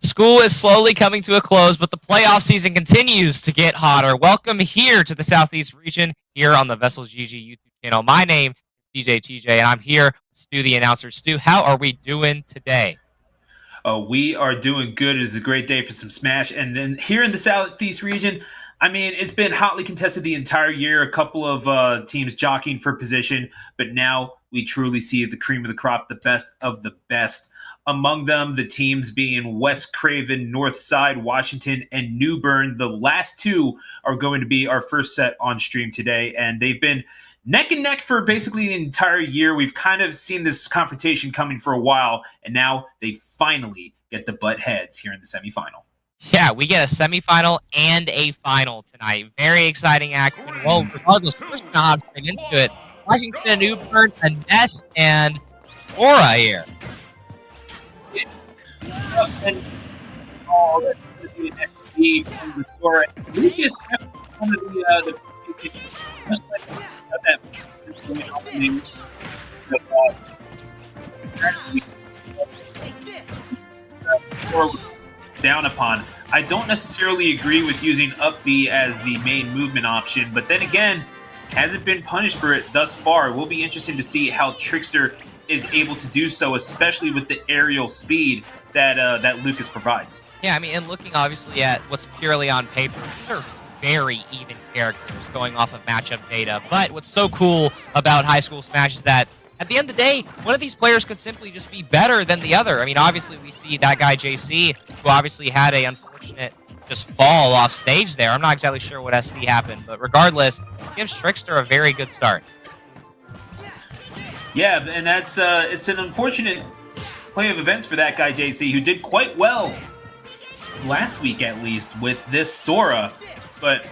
School is slowly coming to a close, but the playoff season continues to get hotter. Welcome here to the Southeast region, here on the VESL GG YouTube channel. My name is DJ TJ, and I'm here with Stu, the announcer. Stu, how are we doing today? We are doing good. It is a great day for some Smash. And then here in the Southeast region, I mean, it's been hotly contested the entire year. A couple of teams jockeying for position, but now we truly see the cream of the crop, the best of the best. Among them, the teams being West Craven, Northside, Washington, and New Bern. The last two are going to be our first set on stream today, and they've been neck and neck for basically the entire year. We've kind of seen this confrontation coming for a while, and now they finally get the butt heads here in the semifinal. Yeah, we get a semifinal and a final tonight. Very exciting action. Well, regardless, first how to get into it. Washington and New Bern, and Ness and Aura here. And all that's going to be an SD from the store. Lucas one of the just like that down upon. I don't necessarily agree with using up B as the main movement option, but then again, hasn't been punished for it thus far. It will be interesting to see how Trickster is able to do so, especially with the aerial speed that Lucas provides. Yeah, I mean, and looking obviously at what's purely on paper, these are very even characters going off of matchup data. But what's so cool about High School Smash is that at the end of the day, one of these players could simply just be better than the other. I mean, obviously we see that guy JC, who obviously had a unfortunate just fall off stage there. I'm not exactly sure what SD happened, but regardless, it gives Trickster a very good start. Yeah, and that's it's an unfortunate play of events for that guy JC, who did quite well last week at least with this Sora, but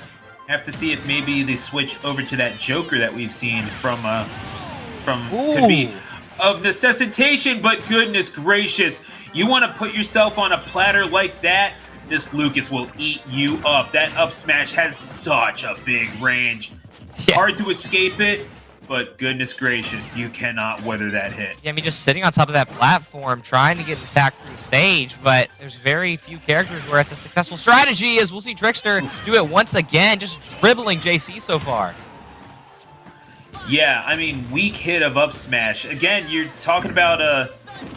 have to see if maybe they switch over to that Joker that we've seen from could be of necessitation. But goodness gracious, you want to put yourself on a platter like that, this Lucas will eat you up. That up smash has such a big range. Yeah. Hard to escape it, but goodness gracious, you cannot weather that hit. Yeah, I mean, just sitting on top of that platform, trying to get an attack through the stage, but there's very few characters where it's a successful strategy, as we'll see Trickster do it once again, just dribbling JC so far. Yeah, I mean, weak hit of up smash. Again, you're talking about a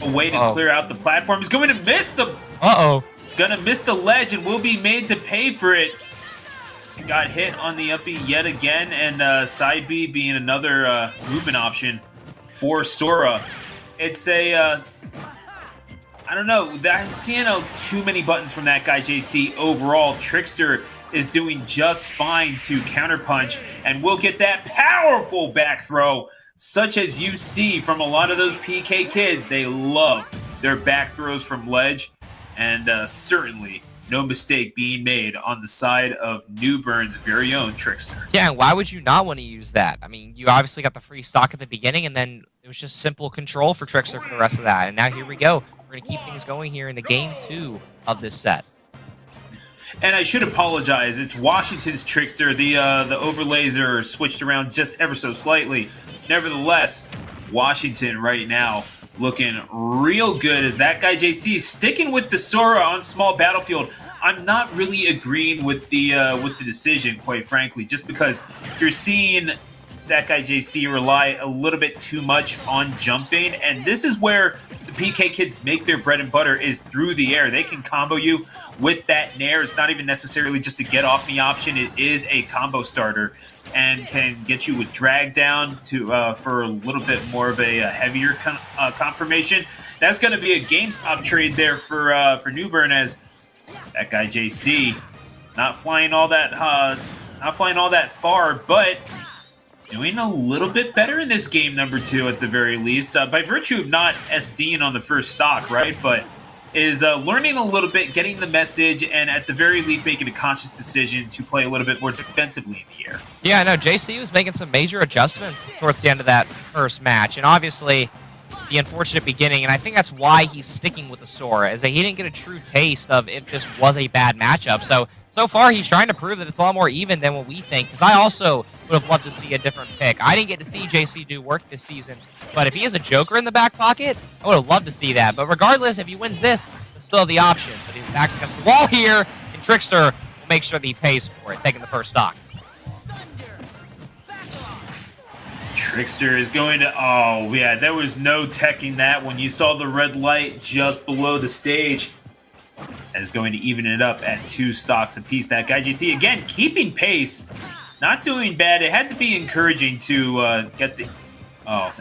way to clear out the platform. He's going to miss the... He's going to miss the ledge and will be made to pay for it. Got hit on the up B yet again, and side B being another movement option for Sora. It's a, I don't know, I'm seeing too many buttons from that guy JC. Overall, Trickster is doing just fine to counterpunch, and we'll get that powerful back throw, such as you see from a lot of those PK kids. They love their back throws from ledge, and certainly no mistake being made on the side of New Bern's very own Trickster. Yeah, and why would you not want to use that? I mean, you obviously got the free stock at the beginning, and then it was just simple control for Trickster for the rest of that. And now here we go. We're going to keep things going here into game 2 of this set. And I should apologize. It's Washington's Trickster. The overlays are switched around just ever so slightly. Nevertheless, Washington right now looking real good as that guy JC is sticking with the Sora on small battlefield. I'm not really agreeing with the decision, quite frankly, just because you're seeing that guy JC rely a little bit too much on jumping, and this is where the PK kids make their bread and butter, is through the air. They can combo you with that nair. It's not even necessarily just a get off me option. It is a combo starter and can get you with drag down to for a little bit more of a heavier confirmation. That's going to be a GameStop trade there for New Bern, as that guy JC not flying all that far, but doing a little bit better in this game number 2 at the very least, by virtue of not SDing on the first stock, right? But is learning a little bit, getting the message, and at the very least making a conscious decision to play a little bit more defensively in the air. Yeah, I know. JC was making some major adjustments towards the end of that first match, and obviously the unfortunate beginning, and I think that's why he's sticking with the Sora, is that he didn't get a true taste of if this was a bad matchup. So far, he's trying to prove that it's a lot more even than what we think, because I also would have loved to see a different pick. I didn't get to see JC do work this season, but if he has a Joker in the back pocket, I would have loved to see that. But regardless, if he wins this, he'll still have the option. But his back's against the wall here, and Trickster will make sure that he pays for it, taking the first stock. Trickster is going to... Oh, yeah, there was no teching that when you saw the red light just below the stage. That is going to even it up at 2 stocks apiece. That guy, JC, again, keeping pace. Not doing bad. It had to be encouraging to get the... Oh,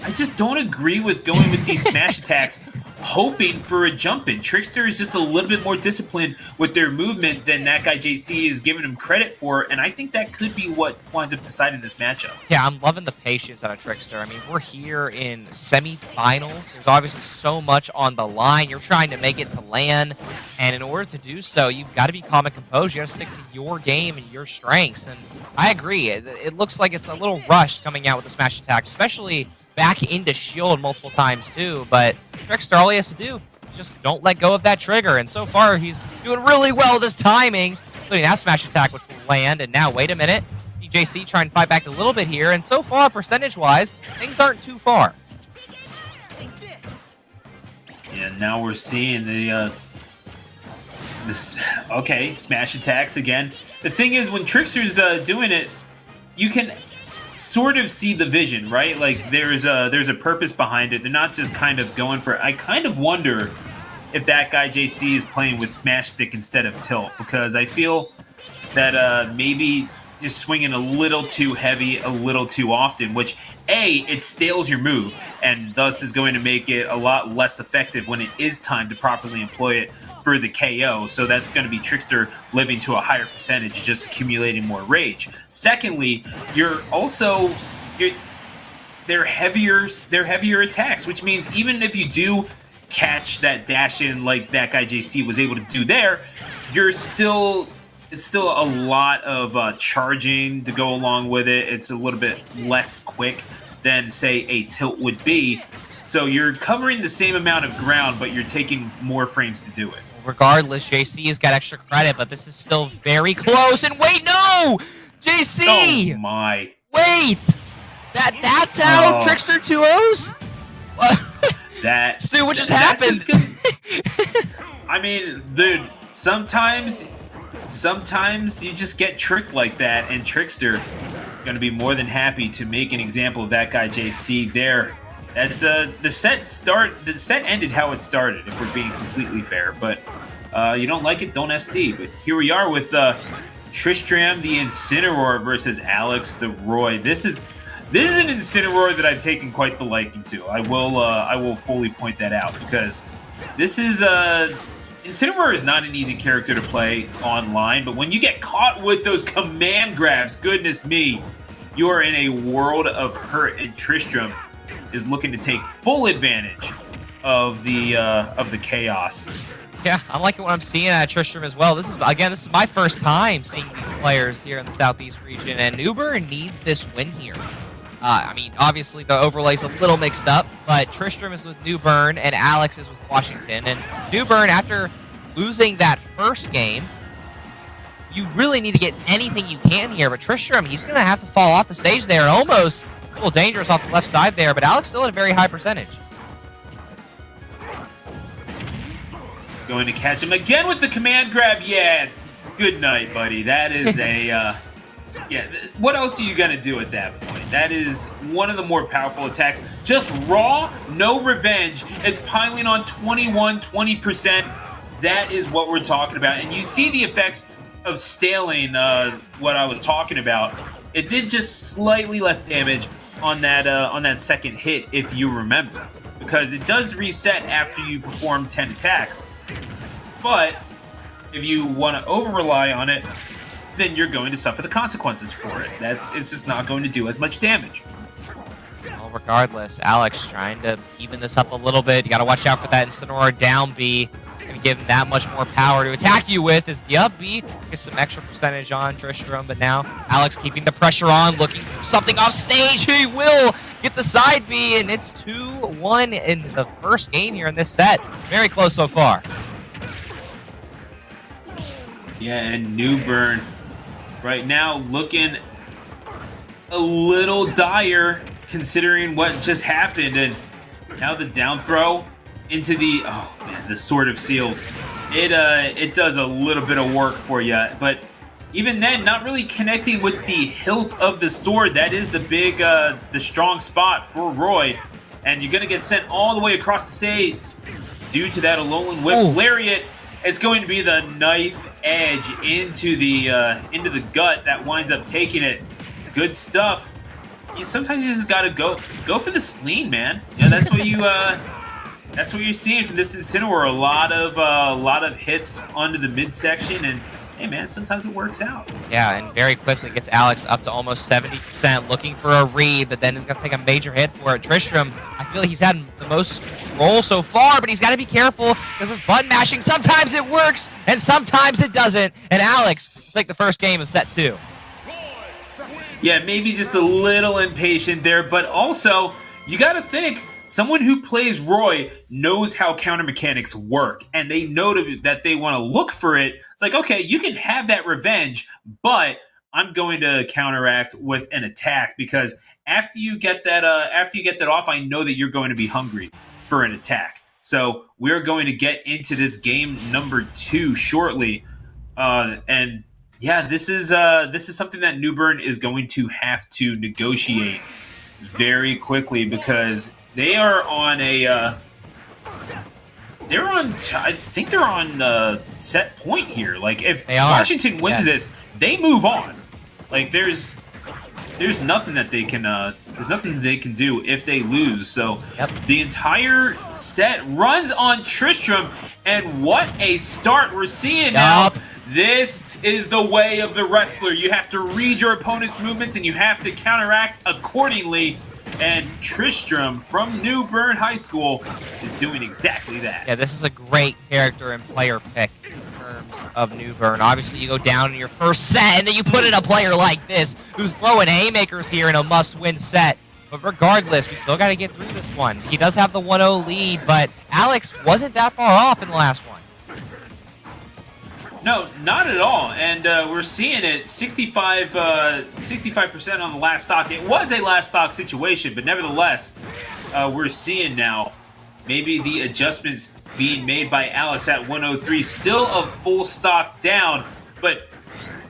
I just don't agree with going with these smash attacks, hoping for a jump in. Trickster is just a little bit more disciplined with their movement than that guy JC is giving him credit for, and I think that could be what winds up deciding this matchup. Yeah, I'm loving the patience out of Trickster. I mean, we're here in semifinals. There's obviously so much on the line. You're trying to make it to land, and in order to do so, you've got to be calm and composed. You got to stick to your game and your strengths, and I agree. It looks like it's a little rushed coming out with the smash attack, especially back into shield multiple times too, but Trickster, all he has to do is just don't let go of that trigger, and so far he's doing really well with his timing, including that smash attack, which will land. And now, wait a minute, JC trying to fight back a little bit here, and so far, percentage-wise, things aren't too far. Yeah, now we're seeing the okay, smash attacks again. The thing is, when Trickster's doing it, you can sort of see the vision, right? Like there's a purpose behind it. They're not just kind of going for it. I kind of wonder if that guy JC is playing with smash stick instead of tilt, because I feel that maybe just swinging a little too heavy a little too often, which it stales your move and thus is going to make it a lot less effective when it is time to properly employ it for the KO. So that's going to be Trickster living to a higher percentage, just accumulating more rage. Secondly, they're heavier attacks, which means even if you do catch that dash in like that guy JC was able to do there, it's still a lot of charging to go along with it. It's a little bit less quick than, say, a tilt would be. So you're covering the same amount of ground, but you're taking more frames to do it. Regardless, JC has got extra credit, but this is still very close. And wait, no! JC! Oh, my. Wait! That's how Trickster 2-0s? Stu, what just happened? I mean, dude, sometimes you just get tricked like that, and Trickster going to be more than happy to make an example of that guy JC there. That's the set ended how it started, if we're being completely fair. But you don't like it, don't SD. But here we are with Tristram the Incineroar versus Alex the Roy. This is an Incineroar that I've taken quite the liking to. I will fully point that out, because this is Incineroar is not an easy character to play online, but when you get caught with those command grabs, goodness me, you are in a world of hurt, and Tristram is looking to take full advantage of the chaos. Yeah, I'm liking what I'm seeing at Tristram as well. This is my first time seeing these players here in the Southeast region, and New Bern needs this win here. I mean, obviously the overlay's a little mixed up, but Tristram is with New Bern and Alex is with Washington. And New Bern, after losing that first game, you really need to get anything you can here. But Tristram, he's going to have to fall off the stage there, and almost a little dangerous off the left side there, but Alex still at a very high percentage. Going to catch him again with the command grab. Yeah, good night, buddy. That is a... yeah, what else are you going to do at that point? That is one of the more powerful attacks. Just raw, no revenge. It's piling on 20%. That is what we're talking about. And you see the effects of staling what I was talking about. It did just slightly less damage on that second hit, if you remember. Because it does reset after you perform 10 attacks. But if you want to over-rely on it, then you're going to suffer the consequences for it. It's just not going to do as much damage. Well, regardless, Alex trying to even this up a little bit. You got to watch out for that Incineroar down B. Going to give him that much more power to attack you with. Is the up B. Gets some extra percentage on Tristram, but now Alex keeping the pressure on, looking for something off stage. He will get the side B, and it's 2-1 in the first game here in this set. Very close so far. Yeah, and New Bern right now looking a little dire considering what just happened. And now the down throw into the, oh man, the Sword of Seals. It does a little bit of work for you, but even then, not really connecting with the hilt of the sword. That is the big, the strong spot for Roy. And you're going to get sent all the way across the stage due to that Alolan Whip Lariat. It's going to be the knife edge into the gut that winds up taking it. Good stuff. Sometimes you just gotta go for the spleen, man. Yeah, that's what you that's what you're seeing from this Incineroar. A lot of hits onto the midsection, and hey, man, sometimes it works out. Yeah, and very quickly gets Alex up to almost 70%, looking for a read, but then is going to take a major hit for it. Tristram, I feel like he's had the most control so far, but he's got to be careful because this button mashing, sometimes it works, and sometimes it doesn't. And Alex will take the first game of set 2. Yeah, maybe just a little impatient there, but also, you got to think, someone who plays Roy knows how counter mechanics work, and they know that they want to look for it. It's like, okay, you can have that revenge, but I'm going to counteract with an attack because after you get that off, I know that you're going to be hungry for an attack. So we're going to get into this game number 2 shortly, and yeah, this is something that New Bern is going to have to negotiate very quickly because they are on I think they're on set point here. Like if Washington wins this, they move on. Like there's nothing that they can do if they lose. So the entire set runs on Tristram, and what a start we're seeing now. This is the way of the wrestler. You have to read your opponent's movements and you have to counteract accordingly. And Tristram from New Bern High School is doing exactly that. Yeah, this is a great character and player pick in terms of New Bern. Obviously, you go down in your first set, and then you put in a player like this who's throwing haymakers here in a must-win set. But regardless, we still got to get through this one. He does have the 1-0 lead, but Alex wasn't that far off in the last one. No, not at all. And we're seeing it 65% on the last stock. It was a last stock situation, but nevertheless, we're seeing now maybe the adjustments being made by Alex at 103. Still a full stock down, but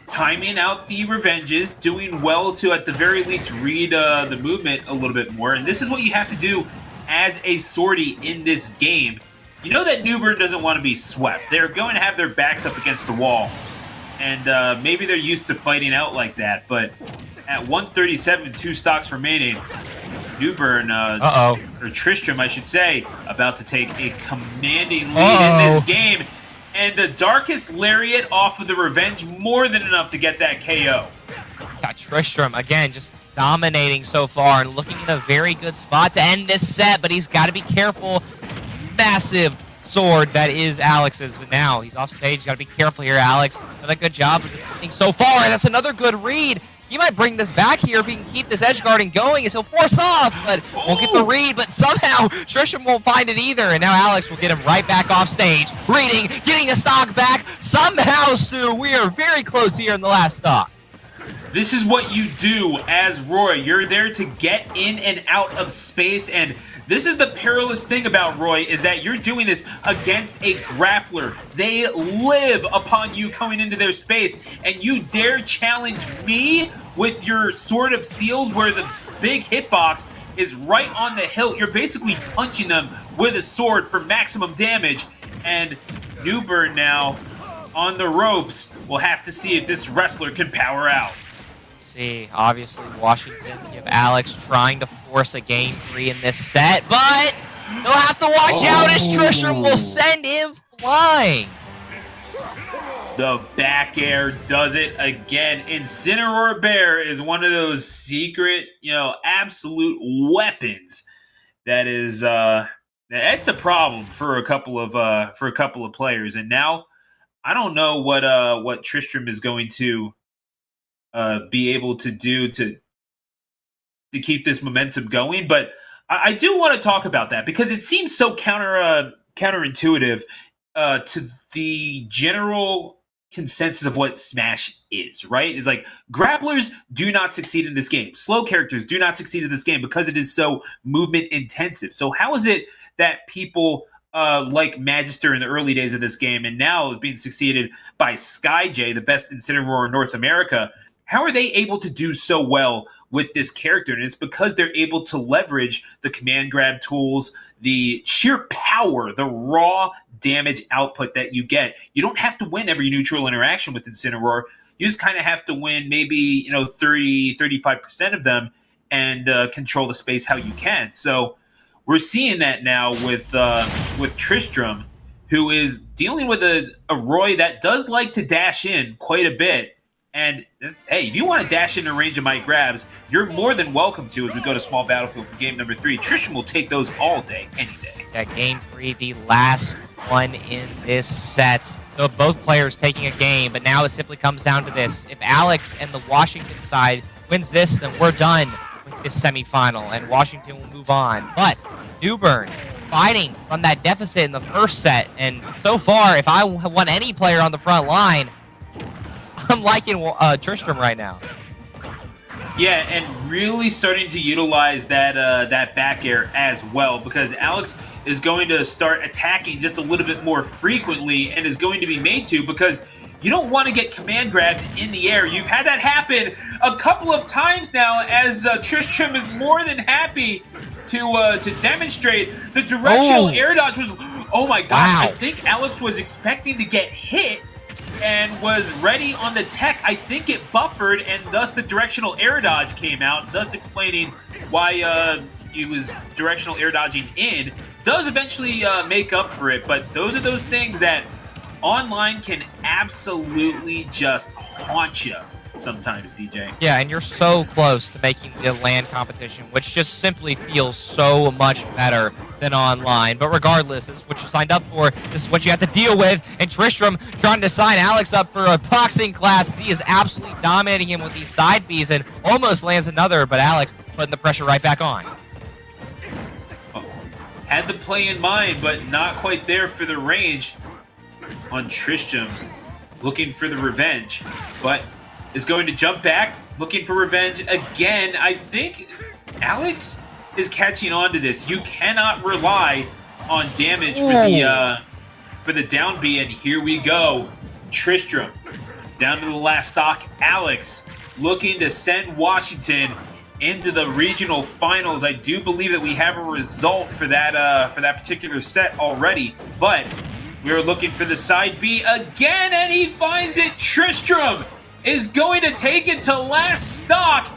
timing out the revenges, doing well to at the very least read the movement a little bit more. And this is what you have to do as a sortie in this game. You know that New Bern doesn't want to be swept. They're going to have their backs up against the wall. And maybe they're used to fighting out like that. But at 137, 2 stocks remaining, New Bern, or Tristram, I should say, about to take a commanding lead in this game. And the Darkest Lariat off of the Revenge, more than enough to get that KO. Yeah, Tristram, again, just dominating so far and looking in a very good spot to end this set. But he's got to be careful. Massive sword that is Alex's. But now he's off stage. You got to be careful here, Alex. Done a good job of defending so far. That's another good read. He might bring this back here if he can keep this edge guarding going, as he'll force off, but won't get the read. But somehow Tristram won't find it either, and now Alex will get him right back off stage. Reading, getting the stock back. Somehow, Stu, we are very close here in the last stock. This is what you do as Roy. You're there to get in and out of space, and this is the perilous thing about Roy, is that you're doing this against a grappler. They live upon you coming into their space, and you dare challenge me with your Sword of Seals where the big hitbox is right on the hilt. You're basically punching them with a sword for maximum damage, and New Bern now on the ropes. We'll have to see if this wrestler can power out. See, obviously Washington, you have Alex trying to force a game 3 in this set, but they'll have to watch out as Tristram will send him flying. The back air does it again. Incineroar Bear is one of those secret, absolute weapons that is it's a problem for a couple of players. And now I don't know what Tristram is going to be able to do to keep this momentum going, but I do want to talk about that because it seems so counterintuitive to the general consensus of what Smash is, right? It's like grapplers do not succeed in this game. Slow characters do not succeed in this game because it is so movement intensive. So how is it that people like Magister in the early days of this game and now being succeeded by SkyJ, the best Incineroar in North America, how are they able to do so well with this character? And it's because they're able to leverage the command grab tools, the sheer power, the raw damage output that you get. You don't have to win every neutral interaction with Incineroar. You just kind of have to win maybe 30, 35% of them and control the space how you can. So we're seeing that now with Tristram, who is dealing with a Roy that does like to dash in quite a bit. And, hey, if you want to dash into range of my grabs, you're more than welcome to as we go to Small Battlefield for game number 3. Tristram will take those all day, any day. That game 3, the last one in this set. So both players taking a game, but now it simply comes down to this. If Alex and the Washington side wins this, then we're done with this semifinal, and Washington will move on. But New Bern fighting from that deficit in the first set, and so far, if I want any player on the front line, I'm liking Tristram right now. Yeah, and really starting to utilize that back air as well, because Alex is going to start attacking just a little bit more frequently and is going to be made to, because you don't want to get command grabbed in the air. You've had that happen a couple of times now, as Tristram is more than happy to demonstrate the directional air dodge was. Oh my gosh! Wow. I think Alex was expecting to get hit and was ready on the tech. I think it buffered, and thus the directional air dodge came out, thus explaining why he was directional air dodging in. Does eventually make up for it, but those are those things that online can absolutely just haunt you sometimes, DJ. Yeah, and you're so close to making the LAN competition, which just simply feels so much better than online. But regardless, this is what you signed up for. This is what you have to deal with. And Tristram trying to sign Alex up for a boxing class. He is absolutely dominating him with these side Bs and almost lands another, but Alex putting the pressure right back on. Had the play in mind, but not quite there for the range on Tristram. Looking for the revenge, but is going to jump back, looking for revenge again. I think Alex is catching on to this. You cannot rely on damage for the down B, and here we go. Tristram down to the last stock. Alex looking to send Washington into the regional finals. I do believe that we have a result for that particular set already, but we are looking for the side B again, and he finds it. Tristram is going to take it to last stock,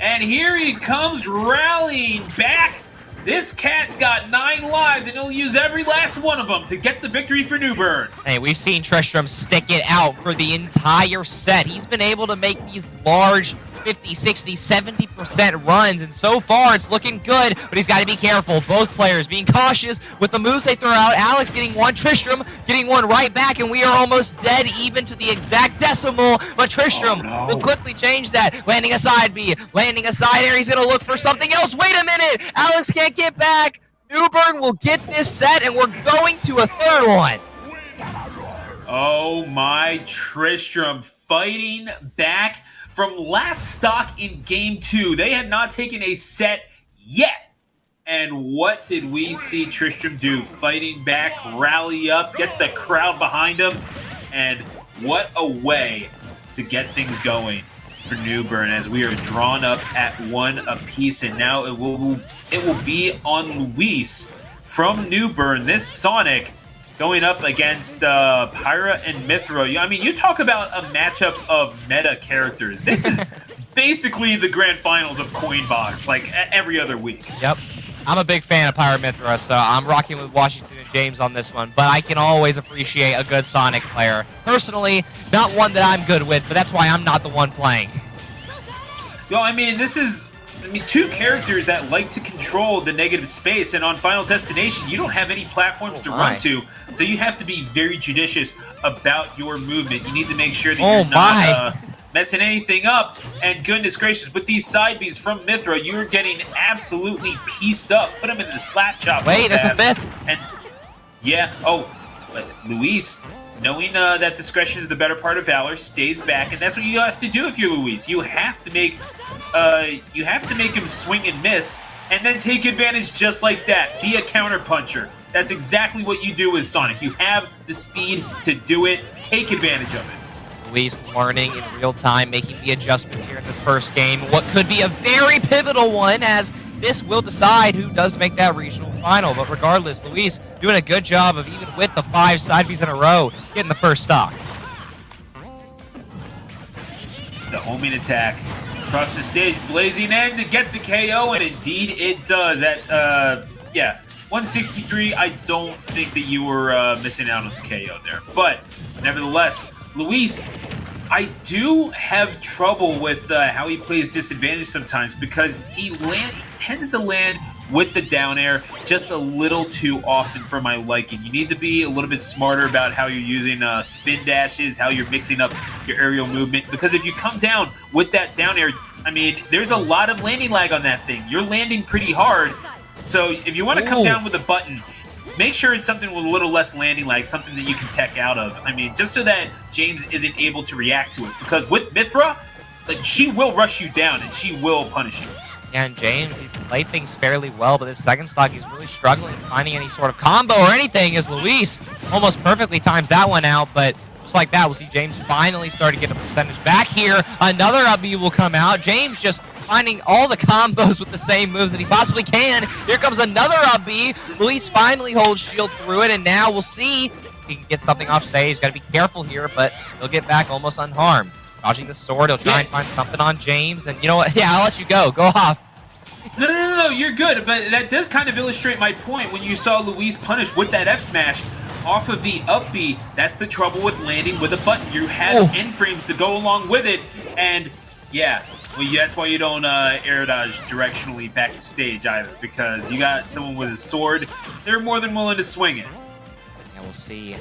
and here he comes rallying back. This cat's got 9 lives, and he'll use every last one of them to get the victory for New Bern. Hey, we've seen Tristram stick it out for the entire set. He's been able to make these large 50, 60, 70% runs, and so far it's looking good, but he's got to be careful. Both players being cautious with the moves they throw out. Alex getting one, Tristram getting one right back, and we are almost dead even to the exact decimal, but Tristram will quickly change that. Landing a side B, landing a side air, he's going to look for something else. Wait a minute, Alex can't get back. New Bern will get this set, and we're going to a third one. Oh my, Tristram fighting back from last stock in game 2. They had not taken a set yet. And what did we see Tristram do? Fighting back, rally up, get the crowd behind him. And what a way to get things going for New Bern as we are drawn up at 1 apiece. And now it will be on Luis from New Bern. This Sonic going up against Pyra and Mithra. I mean, you talk about a matchup of meta characters. This is basically the grand finals of Coinbox, like every other week. Yep. I'm a big fan of Pyra Mithra, so I'm rocking with Washington and James on this one, but I can always appreciate a good Sonic player. Personally, not one that I'm good with, but that's why I'm not the one playing. Well, I mean, two characters that like to control the negative space, and on Final Destination, you don't have any platforms to run to, so you have to be very judicious about your movement. You need to make sure that you're not messing anything up, and goodness gracious, with these side Bs from Mithra, you're getting absolutely pieced up. Put him in the slap chop. Wait, there's a fifth. And, yeah, but Luis, knowing that discretion is the better part of valor, stays back, and that's what you have to do if you're Luis. You have to make him swing and miss, and then take advantage just like that. Be a counter puncher. That's exactly what you do with Sonic. You have the speed to do it. Take advantage of it. Luis learning in real time, making the adjustments here in this first game. What could be a very pivotal one, as this will decide who does make that regional final. But regardless, Luis doing a good job of, even with the 5 side Bs in a row, getting the first stock. The homing attack across the stage, blazing in to get the KO, and indeed it does. At 163, I don't think that you were missing out on the KO there. But nevertheless, Luis, I do have trouble with how he plays disadvantage sometimes, because he tends to land with the down air just a little too often for my liking. You need to be a little bit smarter about how you're using spin dashes, how you're mixing up your aerial movement, because if you come down with that down air, I mean, there's a lot of landing lag on that thing. You're landing pretty hard, so if you want to come down with a button, make sure it's something with a little less landing lag, something that you can tech out of. I mean, just so that James isn't able to react to it. Because with Mithra, like, she will rush you down and she will punish you. Yeah, and James, he's played things fairly well, but this second stock, he's really struggling finding any sort of combo or anything, as Luis almost perfectly times that one out, but just like that, we'll see James finally start to get a percentage back here. Another up B will come out. James just finding all the combos with the same moves that he possibly can. Here comes another up B. Luis finally holds shield through it, and now we'll see if he can get something off stage. He's got to be careful here, but he'll get back almost unharmed. Dodging the sword, he'll try and find something on James, and you know what? Yeah, I'll let you go. Go off. No, you're good, but that does kind of illustrate my point when you saw Luis punish with that F smash off of the up B. That's the trouble with landing with a button. You have end frames to go along with it, and yeah, well, that's why you don't air dodge directionally back to stage either, because you got someone with a sword. They're more than willing to swing it. Yeah, we'll see.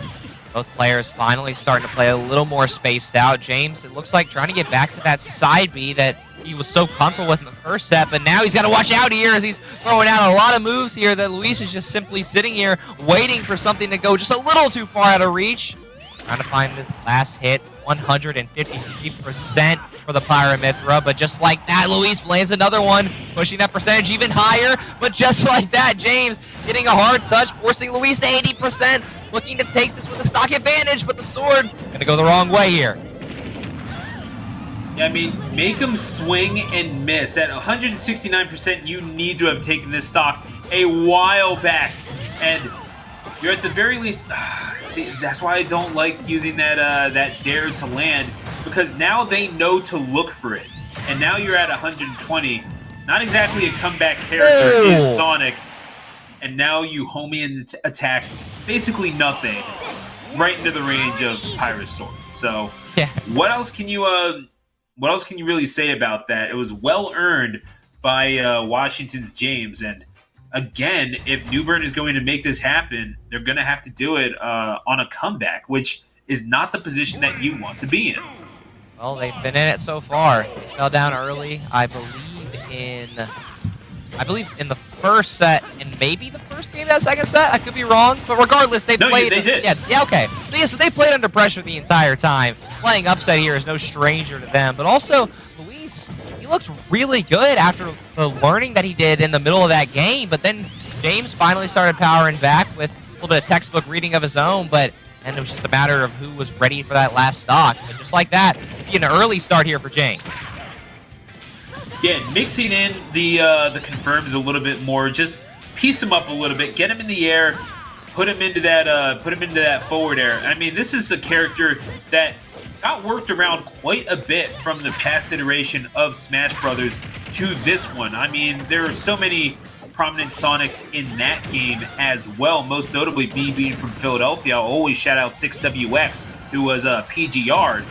Both players finally starting to play a little more spaced out. James, it looks like, trying to get back to that side B that he was so comfortable with in the first set, but now he's got to watch out here as he's throwing out a lot of moves here that Luis is just simply sitting here waiting for something to go just a little too far out of reach. Trying to find this last hit, 153% for the Pyra Mithra, but just like that, Luis lands another one, pushing that percentage even higher, but just like that, James getting a hard touch, forcing Luis to 80%, looking to take this with a stock advantage, but the sword gonna go the wrong way here. Yeah, I mean, make him swing and miss. At 169%, you need to have taken this stock a while back, and you're at the very least... See, that's why I don't like using that dare to land, because now they know to look for it. And now you're at 120. Not exactly a comeback character is Sonic. And now you homie and attacked basically nothing right into the range of Pyra's sword. So, yeah. what else can you what else can you really say about that? It was well earned by Washington's James. And again, if New Bern is going to make this happen, they're going to have to do it on a comeback, which is not the position that you want to be in. Well, they've been in it so far. They fell down early, I believe in the first set and maybe the first game of that second set. I could be wrong, but regardless, they played. They did. Yeah, okay. So they played under pressure the entire time. Playing upset here is no stranger to them, but also Luis, he looked really good after the learning that he did in the middle of that game. But then James finally started powering back with a little bit of textbook reading of his own, and it was just a matter of who was ready for that last stock. And just like that, see an early start here for James. Yeah, mixing in the confirms a little bit more, just piece him up a little bit, get him in the air, put him into that forward air. I mean, this is a character that got worked around quite a bit from the past iteration of Smash Brothers to this one. I mean, there are so many prominent Sonics in that game as well, most notably me being from Philadelphia. I'll always shout out 6WX, who was a PGR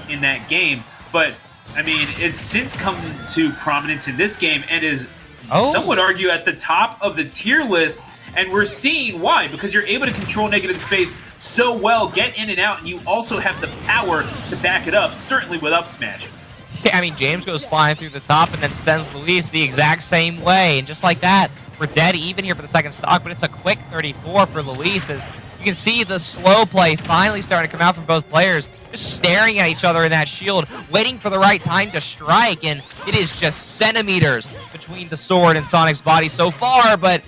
in that game. But I mean, it's since come to prominence in this game and is, some would argue, at the top of the tier list. And we're seeing why, because you're able to control negative space so well, get in and out, and you also have the power to back it up, certainly with up smashes. Yeah, I mean, James goes flying through the top and then sends Luis the exact same way. And just like that, we're dead even here for the second stock, but it's a quick 34 for Luis as you can see the slow play finally starting to come out from both players, just staring at each other in that shield, waiting for the right time to strike, and it is just centimeters between the sword and Sonic's body so far, but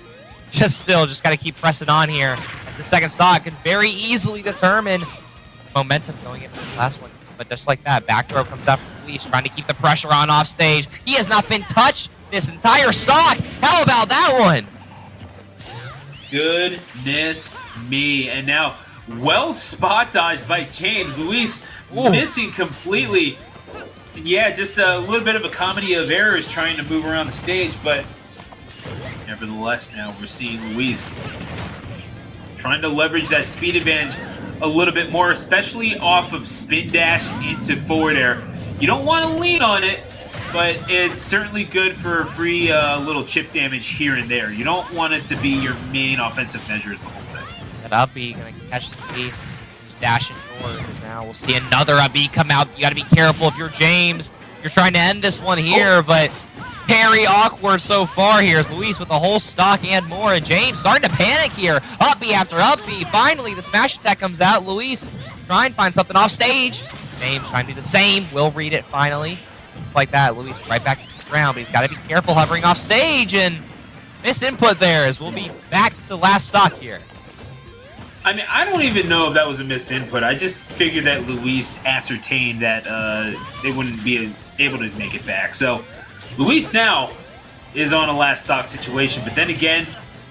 just got to keep pressing on here as the second stock can very easily determine momentum going into this last one. But just like that, back throw comes out from Luis, trying to keep the pressure on off stage. He has not been touched this entire stock. How about that one? Goodness me. And now, well spot dodged by James. Luis missing completely. And yeah, just a little bit of a comedy of errors trying to move around the stage, but nevertheless, now we're seeing Luis trying to leverage that speed advantage a little bit more, especially off of spin dash into forward air. You don't want to lean on it, but it's certainly good for free little chip damage here and there. You don't want it to be your main offensive measures the whole thing. That up B going to catch the piece, dash indoors. Now we'll see another up B come out. You got to be careful if you're James. You're trying to end this one here, but very awkward so far here is Luis with the whole stock and more. And James starting to panic here. Up B after up B. Finally, the smash attack comes out. Luis trying to find something off stage. James trying to do the same. Will read it finally. Just like that, Luis right back to the ground, but he's got to be careful hovering off stage. And misinput there as we'll be back to last stock here. I mean, I don't even know if that was a misinput. I just figured that Luis ascertained that they wouldn't be able to make it back. So Luis now is on a last stock situation, but then again,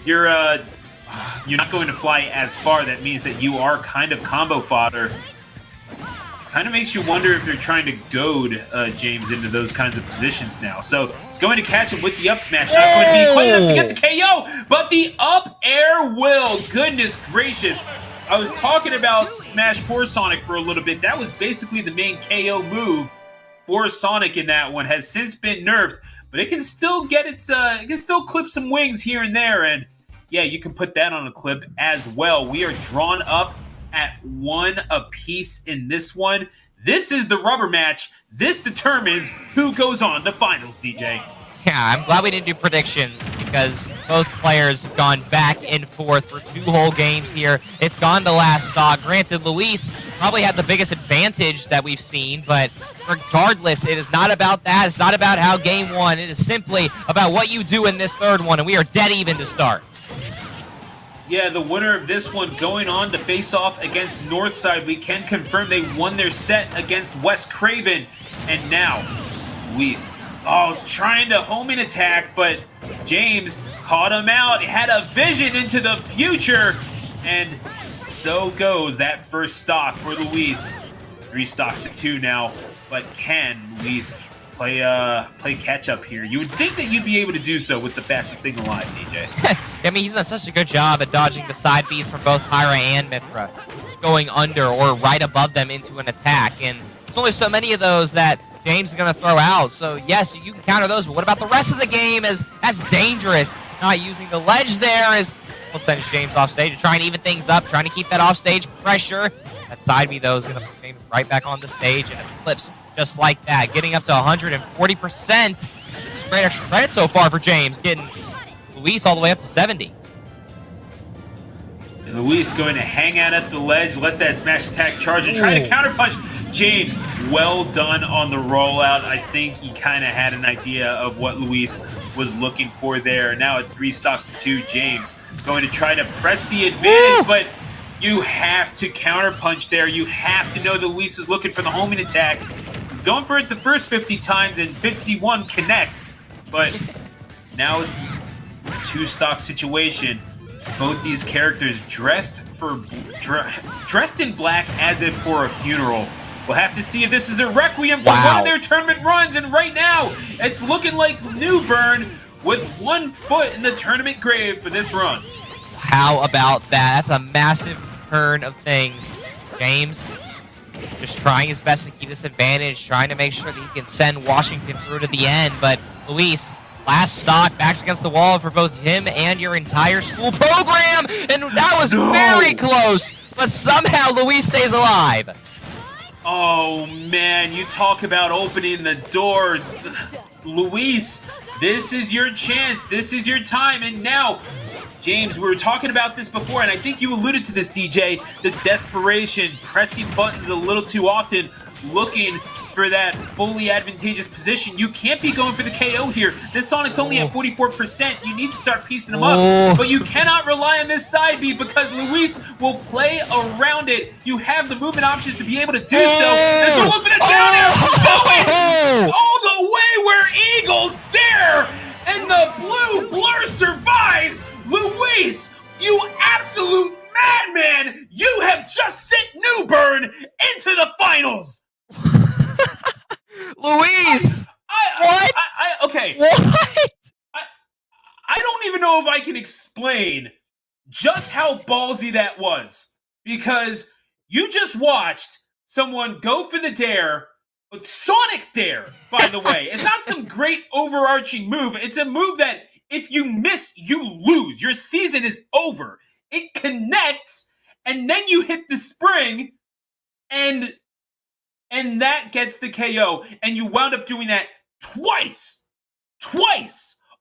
you're not going to fly as far. That means that you are kind of combo fodder. Kind of makes you wonder if they're trying to goad James into those kinds of positions now. So it's going to catch him with the up smash. Not going to be quite enough to get the KO, but the up air will. Goodness gracious. I was talking about Smash 4 Sonic for a little bit. That was basically the main KO move for Sonic in that one. Has since been nerfed, but it can still get its it can still clip some wings here and there. And yeah, you can put that on a clip as well. We are drawn up at 1 apiece in this one. This is the rubber match. This determines who goes on to finals, DJ. Yeah, I'm glad we didn't do predictions because both players have gone back and forth for 2 whole games here. It's gone to last stock. Granted, Luis probably had the biggest advantage that we've seen, but regardless, it is not about that. It's not about how game won. It is simply about what you do in this third one, and we are dead even to start. Yeah, the winner of this one going on to face off against Northside. We can confirm they won their set against West Craven. And now, Luis is trying to homing attack, but James caught him out. He had a vision into the future. And so goes that first stock for Luis. 3 stocks to 2 now. But can Luis play catch up here? You would think that you'd be able to do so with the fastest thing alive, DJ. I mean, he's done such a good job at dodging the side Bs from both Pyra and Mithra. Just going under or right above them into an attack. And there's only so many of those that James is going to throw out. So, yes, you can counter those, but what about the rest of the game? That's dangerous. Not using the ledge there is will send James off stage to try and even things up, trying to keep that offstage pressure. That side B, though, is going to put James right back on the stage, and it flips just like that, getting up to 140%. This is great extra credit so far for James, getting Luis all the way up to 70. And Luis going to hang out at the ledge, let that smash attack charge, and try to counterpunch. James, well done on the rollout. I think he kind of had an idea of what Luis was looking for there. Now at 3 stocks to 2, James going to try to press the advantage, but you have to counterpunch there. You have to know that Luis is looking for the homing attack. He's going for it the first 50 times, and 51 connects. But now it's a 2-stock situation. Both these characters dressed in black as if for a funeral. We'll have to see if this is a requiem for one of their tournament runs. And right now, it's looking like New Bern with 1 foot in the tournament grave for this run. How about that? That's a massive turn of things. James just trying his best to keep this advantage, trying to make sure that he can send Washington through to the end. But Luis, last stock, backs against the wall for both him and your entire school program. And that was very close, but somehow Luis stays alive. Oh, man, you talk about opening the door. Luis, this is your chance. This is your time. And now, James, we were talking about this before, and I think you alluded to this, DJ, the desperation, pressing buttons a little too often, looking for that fully advantageous position. You can't be going for the KO here. This Sonic's only at 44%. You need to start piecing them up. But you cannot rely on this side B because Luis will play around it. You have the movement options to be able to do so. There's a look for the down air. Going all the way where Eagles dare, and the blue blur survives. Luis, you absolute madman! You have just sent New Bern into the finals! Luis! What? Okay. What? I don't even know if I can explain just how ballsy that was. Because you just watched someone go for the dare, Sonic dare, by the way. It's not some great overarching move. It's a move that if you miss, you lose. Your season is over. It connects, and then you hit the spring, and that gets the KO, and you wound up doing that twice,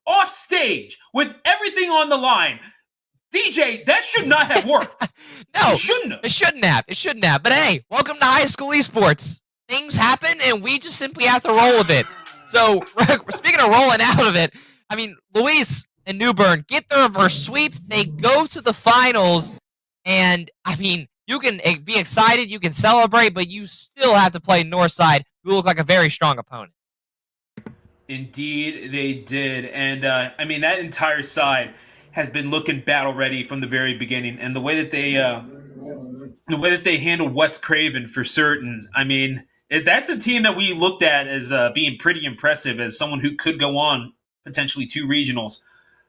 off stage, with everything on the line. DJ, that should not have worked. No, it shouldn't have. It shouldn't have. But hey, welcome to high school esports. Things happen, and we just simply have to roll with it. So, speaking of rolling out of it, I mean, Luis and New Bern get the reverse sweep. They go to the finals, and, I mean, you can be excited, you can celebrate, but you still have to play Northside, who look like a very strong opponent. Indeed, they did. And, I mean, that entire side has been looking battle ready from the very beginning. And the way that they handled West Craven for certain, I mean, that's a team that we looked at as being pretty impressive, as someone who could go on potentially 2 regionals.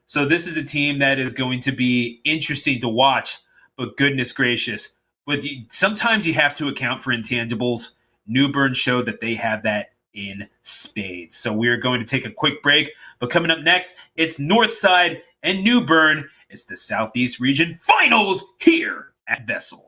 So this is a team that is going to be interesting to watch, but goodness gracious. But sometimes you have to account for intangibles. New Bern showed that they have that in spades. So we are going to take a quick break, but coming up next, it's Northside and New Bern. It's the Southeast Region Finals here at VESL.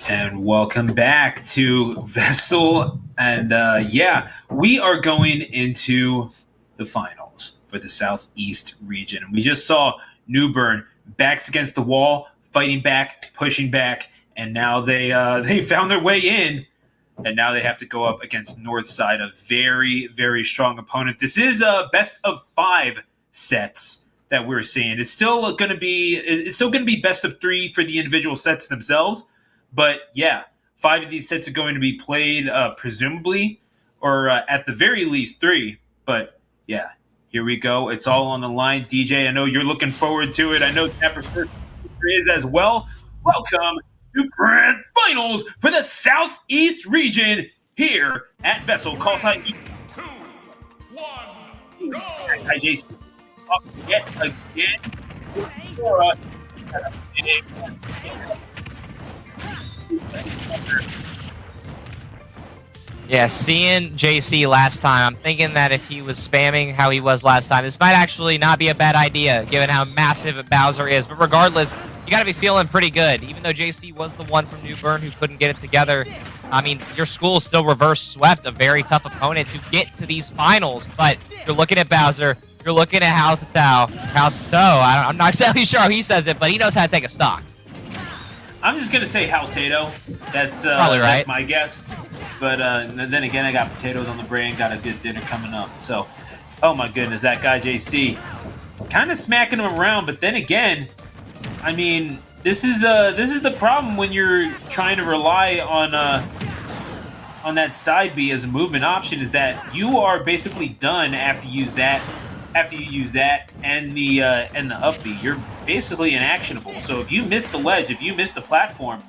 And welcome back to VESL. And we are going into the finals for the Southeast region. And we just saw New Bern backs against the wall, fighting back, pushing back, and now they found their way in. And now they have to go up against Northside, a very, very strong opponent. This is a best of 5 sets that we're seeing. It's still going to be best of 3 for the individual sets themselves. But yeah, 5 of these sets are going to be played presumably, or at the very least 3. But yeah, here we go. It's all on the line. DJ, I know you're looking forward to it. I know Tepper Sports is as well. Welcome to Grand Finals for the Southeast region here at VESL. Call sign 2, 1, go! Hi, Jason. Up yet again. Yeah, seeing JC last time, I'm thinking that if he was spamming how he was last time, this might actually not be a bad idea, given how massive Bowser is. But regardless, you got to be feeling pretty good. Even though JC was the one from New Bern who couldn't get it together, I mean, your school still reverse swept a very tough opponent to get to these finals. But you're looking at Bowser, you're looking at how to toe. I'm not exactly sure how he says it, but he knows how to take a stock. I'm just going to say Hal Tato. That's probably right. That's my guess. But then again, I got potatoes on the brain, got a good dinner coming up. So, oh my goodness, that guy JC, kind of smacking him around. But then again, I mean, this is the problem when you're trying to rely on that side B as a movement option, is that you are basically done after you use that. After you use that and the up B, you're basically inactionable. So if you miss the ledge, if you miss the platform,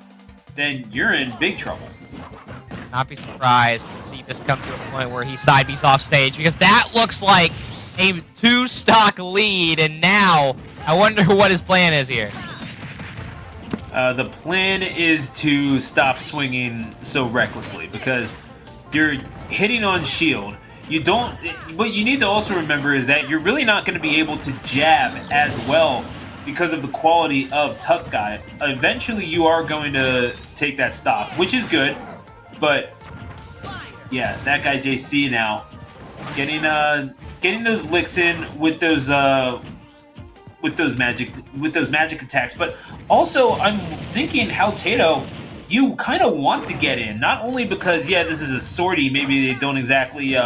then you're in big trouble. Not be surprised to see this come to a point where he side B's off stage, because that looks like a 2-stock lead, and now I wonder what his plan is here. The plan is to stop swinging so recklessly because you're hitting on shield. What you need to also remember is that you're really not going to be able to jab as well because of the quality of Tough Guy. Eventually, you are going to take that stop, which is good. But yeah, that guy JC now getting those licks in with those magic attacks. But also, I'm thinking how Tato, you kind of want to get in, not only because this is a sortie, maybe they don't exactly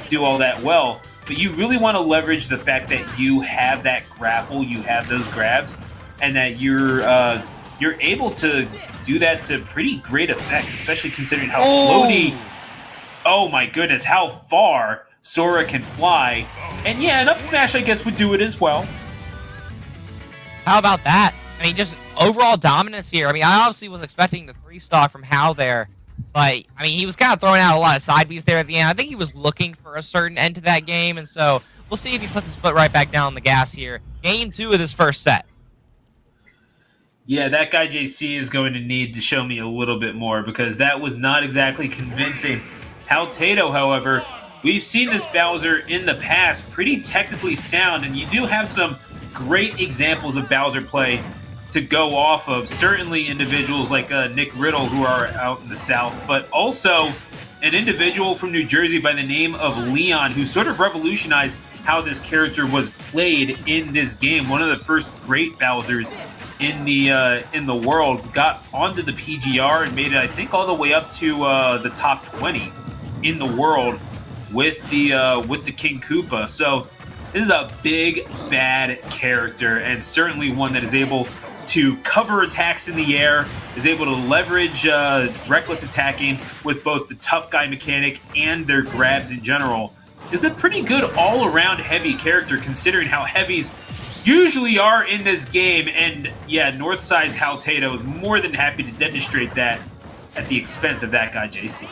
do all that well, but you really want to leverage the fact that you have that grapple, you have those grabs, and that you're able to do that to pretty great effect, especially considering how floaty. Oh my goodness, how far Sora can fly. And yeah, an up smash I guess would do it as well. How about that? I mean, just overall dominance here. I mean, I obviously was expecting the 3-stock from Hal there, but I mean, he was kind of throwing out a lot of side Bs there at the end. I think he was looking for a certain end to that game, and so we'll see if he puts his foot right back down on the gas here. Game 2 of this first set. Yeah, that guy JC is going to need to show me a little bit more because that was not exactly convincing. Hal Tato, however, we've seen this Bowser in the past, pretty technically sound, and you do have some great examples of Bowser play to go off of. Certainly individuals like Nick Riddle, who are out in the South, but also an individual from New Jersey by the name of Leon, who sort of revolutionized how this character was played in this game. One of the first great Bowsers in the world, got onto the PGR and made it, I think, all the way up to the top 20 in the world with the King Koopa. So this is a big, bad character, and certainly one that is able to cover attacks in the air, is able to leverage reckless attacking with both the Tough Guy mechanic and their grabs in general. Is a pretty good all-around heavy character, considering how heavies usually are in this game. And yeah, Northside's Hal Tato is more than happy to demonstrate that at the expense of that guy, JC.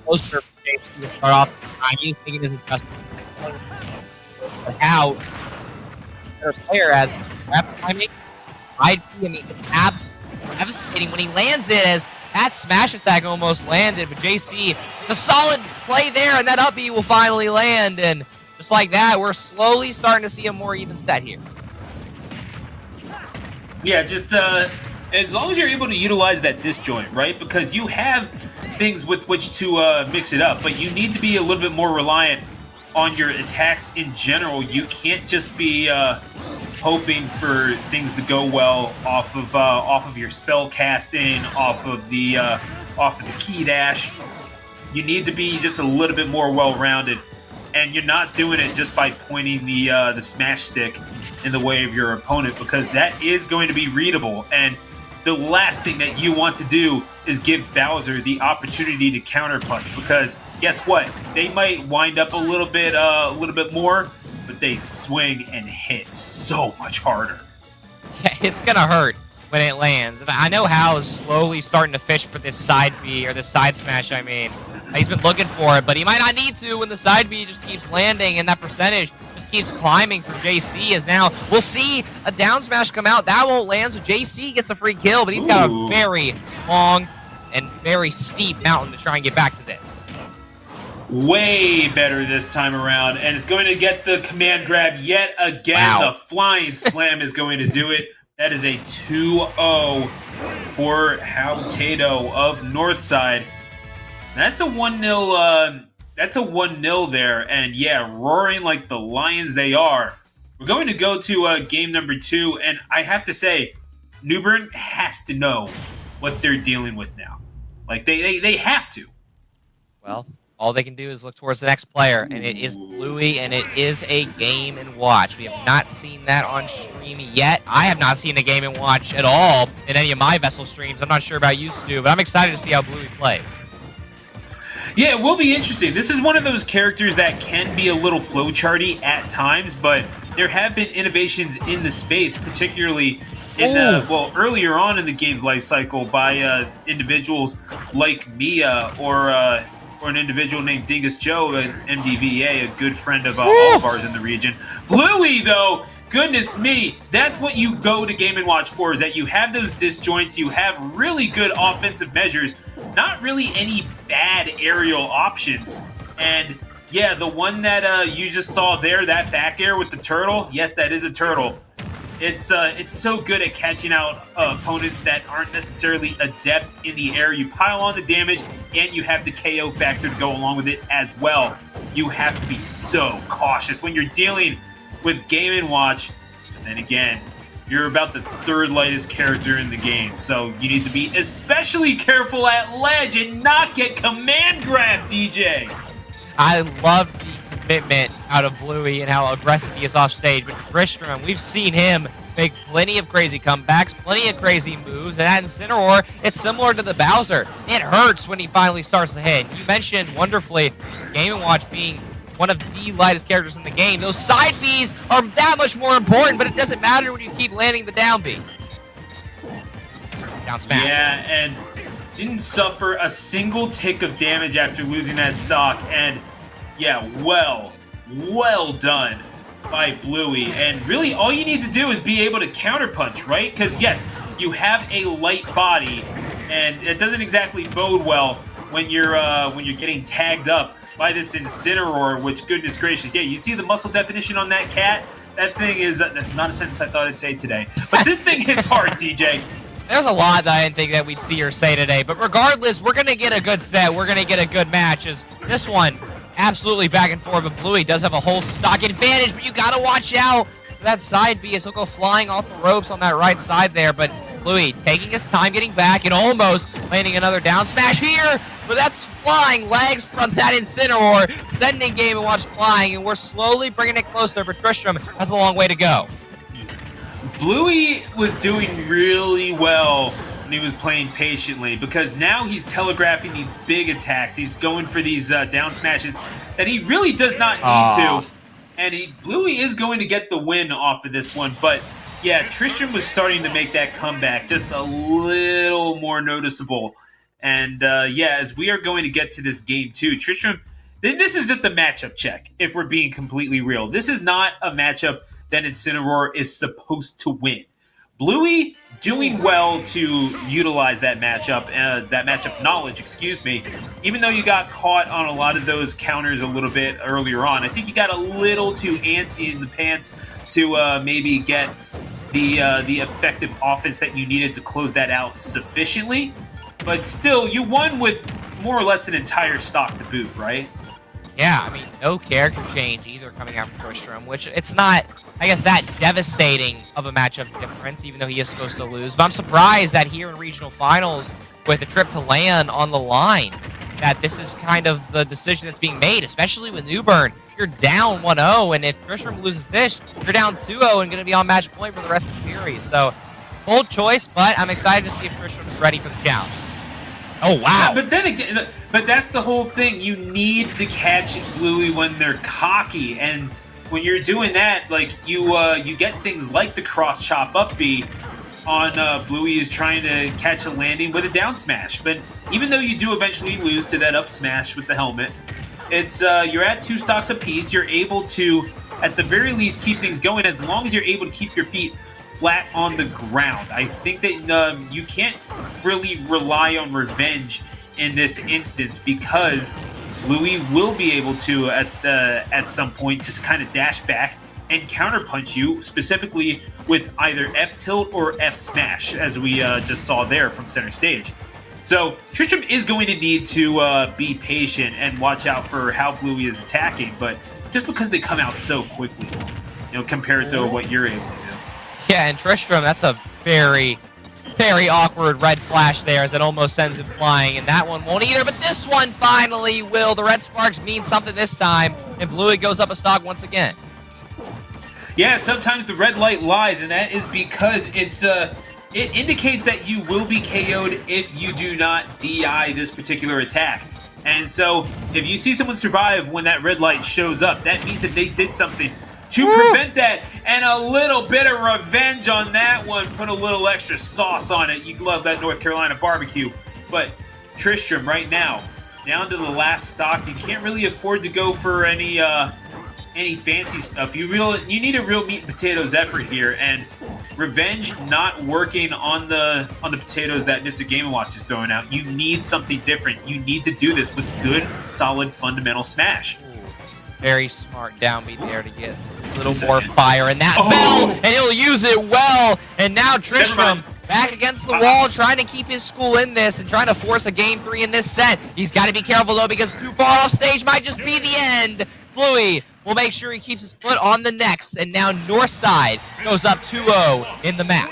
Most perfect game to start off. I'm thinking his adjustment. But how their player has grab timing, I mean, it's devastating when he lands it, as that smash attack almost landed. But JC, it's a solid play there, and that up B will finally land. And just like that, we're slowly starting to see a more even set here. Yeah, just as long as you're able to utilize that disjoint, right? Because you have things with which to mix it up, but you need to be a little bit more reliant on your attacks in general. You can't just be hoping for things to go well off of your spell casting, off of the key dash. You need to be just a little bit more well-rounded, and you're not doing it just by pointing the smash stick in the way of your opponent, because that is going to be readable. And the last thing that you want to do is give Bowser the opportunity to counterpunch, because guess what? They might wind up a little bit more, but they swing and hit so much harder. Yeah, it's gonna hurt when it lands. And I know Hal is slowly starting to fish for this side B, or this side smash, I mean. He's been looking for it, but he might not need to when the side B just keeps landing and that percentage just keeps climbing for JC. As now we'll see a down smash come out. That won't land, so JC gets the free kill, but he's got a very long and very steep mountain to try and get back to this. Way better this time around, and it's going to get the command grab yet again. Wow. The flying slam is going to do it. That is a 2-0 for Hal Tato of Northside. That's a 1-0. That's a 1-0 there, and yeah, roaring like the lions they are. We're going to go to game number 2, and I have to say, New Bern has to know what they're dealing with now. Like they have to. Well, all they can do is look towards the next player, and it is Bluey, and it is a game and watch. We have not seen that on stream yet. I have not seen a game and watch at all in any of my VESL streams. I'm not sure about you, Stu, but I'm excited to see how Bluey plays. Yeah, it will be interesting. This is one of those characters that can be a little flowcharty at times, but there have been innovations in the space, particularly in earlier on in the game's life cycle by individuals like Mia or an individual named Dingus Joe, an MDVA, a good friend of all of ours in the region. Bluey, though, goodness me, that's what you go to Game & Watch for, is that you have those disjoints, you have really good offensive measures, not really any bad aerial options. And yeah, the one that you just saw there, that back air with the turtle, yes, that is a turtle. It's so good at catching out opponents that aren't necessarily adept in the air. You pile on the damage, and you have the KO factor to go along with it as well. You have to be so cautious when you're dealing with Game & Watch. And then again, you're about the third lightest character in the game, so you need to be especially careful at ledge and not get command grabbed, DJ. I love the commitment out of Bluey and how aggressive he is off stage. But Tristram, we've seen him make plenty of crazy comebacks, plenty of crazy moves. And that Incineroar, it's similar to the Bowser. It hurts when he finally starts to hit. You mentioned wonderfully Game & Watch being one of the lightest characters in the game. Those side Bs are that much more important, but it doesn't matter when you keep landing the down B. Down smash. Yeah, and didn't suffer a single tick of damage after losing that stock. And yeah, well done by Bluey. And really, all you need to do is be able to counterpunch, right? Because yes, you have a light body, and it doesn't exactly bode well when you're getting tagged up by this Incineroar. Which, goodness gracious, yeah, you see the muscle definition on that cat. That thing is that's not a sentence I thought I'd say today. But this thing hits hard, DJ. There's a lot that I didn't think that we'd see or say today. But regardless, we're gonna get a good set. We're gonna get a good match. As this one, absolutely back and forth, but Bluey does have a whole stock advantage, but you gotta watch out for that side B as he'll go flying off the ropes on that right side there. But Bluey taking his time getting back and almost landing another down smash here, but that's flying legs from that Incineroar, sending Game & Watch flying, and we're slowly bringing it closer, but Tristram has a long way to go. Bluey was doing really well when he was playing patiently, because now he's telegraphing these big attacks. He's going for these down smashes that he really does not need to. And Bluey is going to get the win off of this one. But yeah, Tristram was starting to make that comeback just a little more noticeable. And yeah, as we are going to get to this game too, Tristram, this is just a matchup check, if we're being completely real. This is not a matchup that Incineroar is supposed to win. Bluey doing well to utilize that matchup knowledge, excuse me. Even though you got caught on a lot of those counters a little bit earlier on, I think you got a little too antsy in the pants to maybe get the effective offense that you needed to close that out sufficiently. But still, you won with more or less an entire stock to boot, right? Yeah, I mean, no character change either coming out from Tristram, which it's not, I guess, that devastating of a matchup difference, even though he is supposed to lose. But I'm surprised that here in regional finals, with a trip to LAN on the line, that this is kind of the decision that's being made, especially with New Bern. You're down 1-0, and if Tristram loses this, you're down 2-0 and going to be on match point for the rest of the series. So, bold choice, but I'm excited to see if Tristram's ready for the challenge. Oh, wow. Yeah, but then again, but that's the whole thing. You need to catch Bluey when they're cocky, and when you're doing that, like you get things like the cross chop up B on Bluey is trying to catch a landing with a down smash. But even though you do eventually lose to that up smash with the helmet, it's you're at 2 stocks apiece. You're able to, at the very least, keep things going as long as you're able to keep your feet flat on the ground. I think that you can't really rely on revenge in this instance, because Bluey will be able to at some point just kind of dash back and counterpunch you, specifically with either F tilt or F smash, as we just saw there from center stage. So Tristram is going to need to be patient and watch out for how Bluey is attacking, but just because they come out so quickly, compared to what you're able to do. Yeah, and Tristram, that's a very, very awkward red flash there as it almost sends him flying, and that one won't either, but this one finally will. The red sparks mean something this time, and Bluey goes up a stock once again. Yeah, sometimes the red light lies, and that is because it indicates that you will be KO'd if you do not DI this particular attack. And so, if you see someone survive when that red light shows up, that means that they did something to prevent that, and a little bit of revenge on that one. Put a little extra sauce on it. You love that North Carolina barbecue. But Tristram right now, down to the last stock. You can't really afford to go for any any fancy stuff. You need a real meat and potatoes effort here, and Revenge not working on the potatoes that Mr. Game & Watch is throwing out. You need something different. You need to do this with good, solid, fundamental Smash. Very smart downbeat there to get a little more fire. And that bell, and he'll use it well. And now Tristram back against the wall, trying to keep his school in this and trying to force a game 3 in this set. He's got to be careful, though, because too far off stage might just be the end. Bluey will make sure he keeps his foot on the next. And now Northside goes up 2-0 in the match.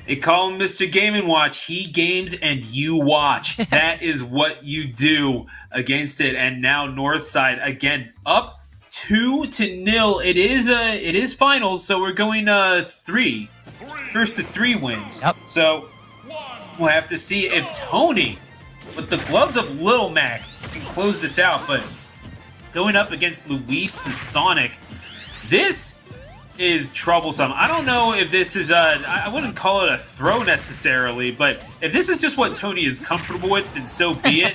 They call him Mr. Game & Watch. He games and you watch. That is what you do against it. And now Northside again up 2-0. It is finals, so we're going 3. First to 3 wins. Yep. So we'll have to see if Tony, with the gloves of Little Mac, can close this out. But going up against Luis the Sonic, this is troublesome. I don't know if this is I wouldn't call it a throw necessarily, but if this is just what Tony is comfortable with, then so be it.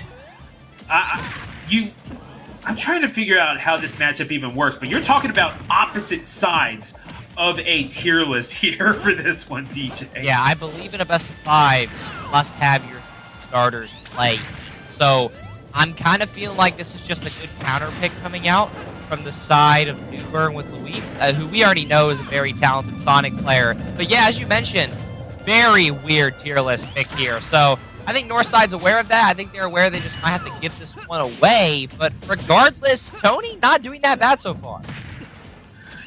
I'm trying to figure out how this matchup even works, but you're talking about opposite sides of a tier list here for this one, DJ. Yeah, I believe in a best of 5, you must have your starters play. So I'm kind of feeling like this is just a good counter pick coming out from the side of New Bern with Luis, who we already know is a very talented Sonic player. But yeah, as you mentioned, very weird tier list pick here. So I think Northside's aware of that. I think they're aware they just might have to give this one away. But regardless, Tony not doing that bad so far.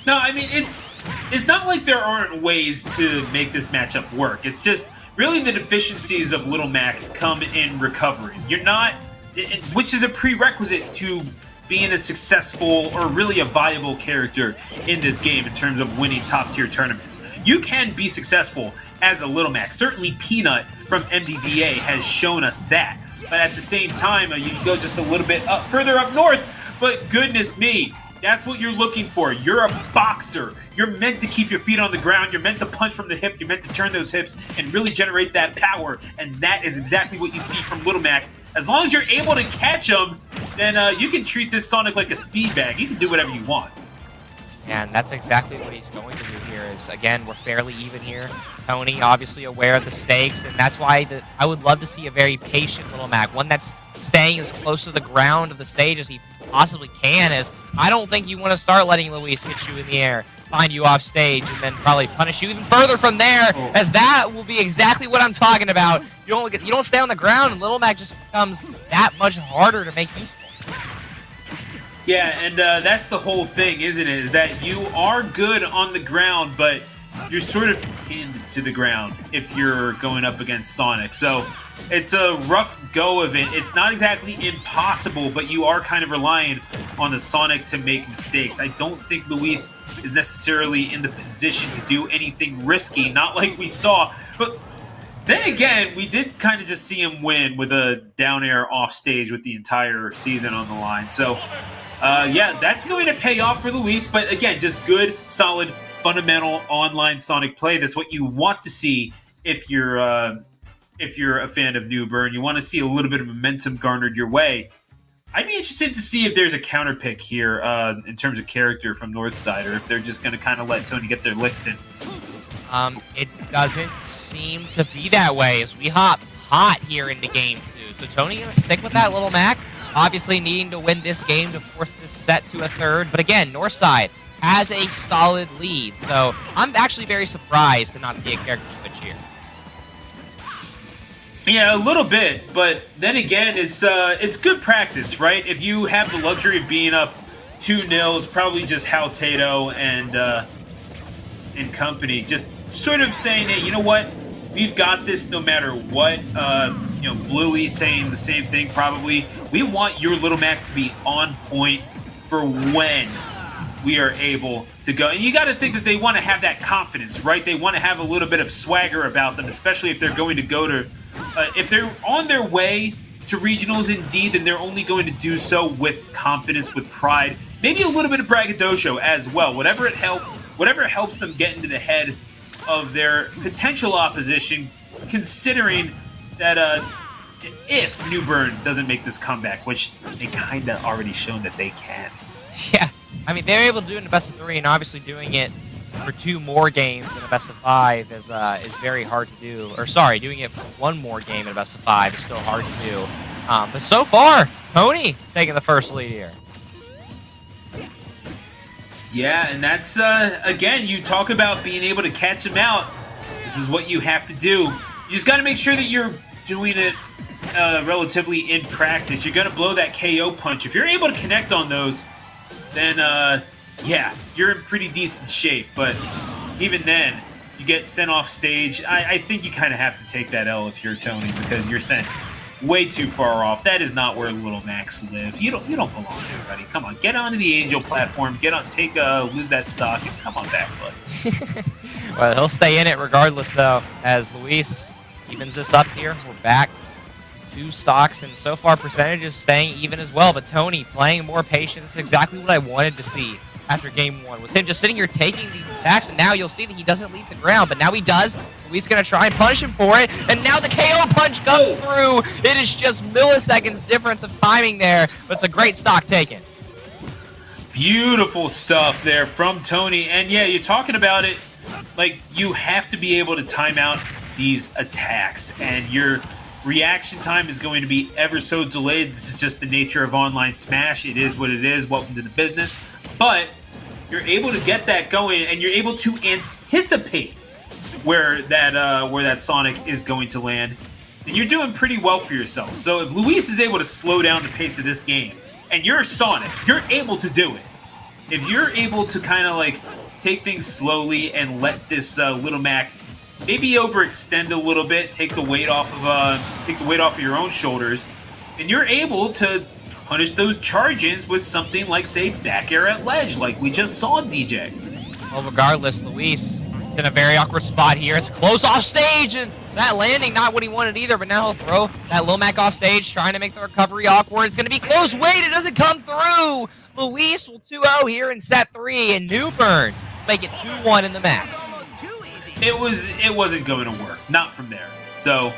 No, I mean, it's not like there aren't ways to make this matchup work. It's just really the deficiencies of Little Mac come in recovery. You're not, which is a prerequisite to being a successful or really a viable character in this game in terms of winning top-tier tournaments. You can be successful as a Little Mac. Certainly Peanut from MDVA has shown us that. But at the same time, you go just a little bit further up north, but goodness me, that's what you're looking for. You're a boxer. You're meant to keep your feet on the ground. You're meant to punch from the hip. You're meant to turn those hips and really generate that power. And that is exactly what you see from Little Mac. As long as you're able to catch him, then you can treat this Sonic like a speed bag. You can do whatever you want. And that's exactly what he's going to do here is, again, we're fairly even here. Tony obviously aware of the stakes, and that's why I would love to see a very patient Little Mac, one that's staying as close to the ground of the stage as he possibly can, as I don't think you want to start letting Luis hit you in the air, find you off stage, and then probably punish you even further from there, as that will be exactly what I'm talking about. You don't stay on the ground, and Little Mac just becomes that much harder to make useful. Yeah, and that's the whole thing, isn't it? Is that you are good on the ground, but you're sort of pinned to the ground if you're going up against Sonic. So it's a rough go of it. It's not exactly impossible, but you are kind of relying on the Sonic to make mistakes. I don't think Luis is necessarily in the position to do anything risky, not like we saw. But then again, we did kind of just see him win with a down air off stage with the entire season on the line. So yeah, that's going to pay off for Luis. But again, just good, solid, fundamental online Sonic play. That's what you want to see if you're a fan of New Bern. You want to see a little bit of momentum garnered your way. I'd be interested to see if there's a counter pick here in terms of character from Northside, or if they're just going to kind of let Tony get their licks in. It doesn't seem to be that way as we hop hot here into game 2. So Tony going to stick with that Little Mac, obviously needing to win this game to force this set to a third. But again, Northside has a solid lead. So I'm actually very surprised to not see a character switch here. Yeah, a little bit, but then again, it's good practice, right? If you have the luxury of being up 2-0, it's probably just Hal Tato and company just sort of saying, hey, you know what? We've got this no matter what. Bluey saying the same thing probably. We want your Little Mac to be on point for when we are able to go. And you got to think that they want to have that confidence, right? They want to have a little bit of swagger about them, especially if they're going to go to if they're on their way to regionals indeed, then they're only going to do so with confidence, with pride, maybe a little bit of braggadocio as well. Whatever helps them get into the head of their potential opposition, considering that if New Bern doesn't make this comeback, which they kind of already shown that they can. Yeah, I mean, they're able to do it in a best of 3, and obviously doing it for 2 more games in a best of 5 is very hard to do. Or sorry, doing it for 1 more game in a best of 5 is still hard to do. But so far, Tony taking the first lead here. Yeah, and that's, again, you talk about being able to catch them out. This is what you have to do. You just got to make sure that you're doing it relatively in practice. You're going to blow that KO punch. If you're able to connect on those, then, yeah, you're in pretty decent shape. But even then, you get sent off stage. I think you kind of have to take that L if you're Tony, because you're sent way too far off. That is not where Little Max live. You don't belong there, buddy. Come on, get onto the Angel platform. Lose that stock, and come on back, buddy. Well, he'll stay in it regardless, though, as Luis evens this up here. We're back 2 stocks, and so far percentages staying even as well. But Tony playing more patient. This is exactly what I wanted to see after game 1, was him just sitting here taking these attacks, and now you'll see that he doesn't leave the ground, but now he does. Luis going to try and punish him for it, and now the KO punch comes through. It is just milliseconds difference of timing there, but it's a great stock taken. Beautiful stuff there from Tony, and yeah, you're talking about it, like, you have to be able to time out these attacks, and your reaction time is going to be ever so delayed. This is just the nature of online Smash. It is what it is. Welcome to the business. But you're able to get that going, and you're able to anticipate where that Sonic is going to land. And you're doing pretty well for yourself. So if Luis is able to slow down the pace of this game, and you're Sonic, you're able to do it. If you're able to kind of like take things slowly and let this Little Mac maybe overextend a little bit, take the weight off of your own shoulders, and you're able to punish those charges with something like, say, back air at ledge, like we just saw DJ. Well, regardless, Luis is in a very awkward spot here. It's close off stage, and that landing, not what he wanted either, but now he'll throw that Lil Mac off stage, trying to make the recovery awkward. It's going to be close. Wait, it doesn't come through. Luis will 2-0 here in set 3, and New Bern make it 2-1 in the match. It wasn't going to work. Not from there. So